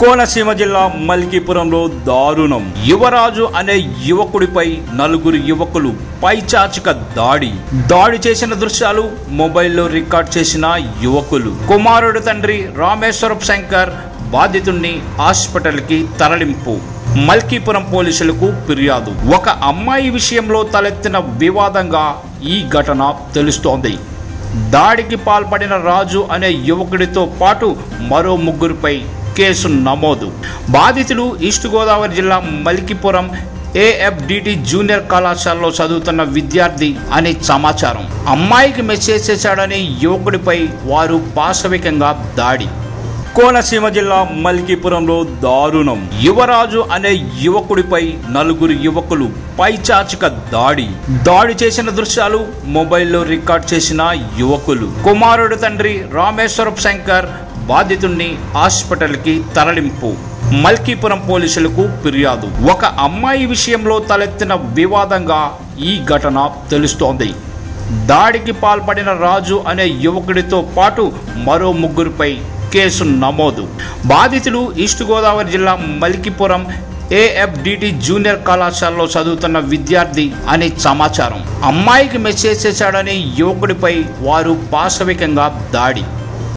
కోనసీమ జిల్లా మల్కీపురంలో దారుణం. యువరాజు అనే యువకుడిపై నలుగురు యువకులు పైచాచిక దాడి చేసిన దృశ్యాలు మొబైల్లో రికార్డ్ చేసిన యువకులు. కుమారుడు తండ్రి రామేశ్వరపు శంకర్ బాధితుణ్ణి హాస్పిటల్కి తరలింపు. మల్కీపురం పోలీసులకు ఫిర్యాదు. ఒక అమ్మాయి విషయంలో తలెత్తిన వివాదంగా ఈ ఘటన తెలుస్తోంది. దాడికి పాల్పడిన రాజు అనే యువకుడితో పాటు మరో ముగ్గురిపై కేసు నమోదు. బాధితులు ఈస్ట్ గోదావరి జిల్లా మల్కీపురం AFDT జూనియర్ కళాశాలలో చదువుతున్న విద్యార్థి అనే సమాచారం. అమ్మాయికి మెసేజ్ చేశాడని యువకుడిపై వారు పాశవికంగా దాడి. కోనసీమ జిల్లా మల్కీపురంలో దారుణం. యువరాజు అనే యువకుడిపై నలుగురు యువకులు పైచాచిక దాడి చేసిన దృశ్యాలు మొబైల్లో రికార్డ్ చేసిన యువకులు. కుమారుడు తండ్రి రామేశ్వరపు శంకర్ బాధితుణ్ణి హాస్పిటల్కి తరలింపు. మల్కీపురం పోలీసులకు ఫిర్యాదు. ఒక అమ్మాయి విషయంలో తలెత్తిన వివాదంగా ఈ ఘటన తెలుస్తోంది. దాడికి పాల్పడిన రాజు అనే యువకుడితో పాటు మరో ముగ్గురిపై కేసు నమోదు. బాధితులు ఈస్ట్ గోదావరి జిల్లా మల్కీపురం AFDT జూనియర్ కళాశాలలో చదువుతున్న విద్యార్థి అనే సమాచారం. అమ్మాయికి మెసేజ్ చేశాడని యువకుడిపై వారు పాశవికంగా దాడి.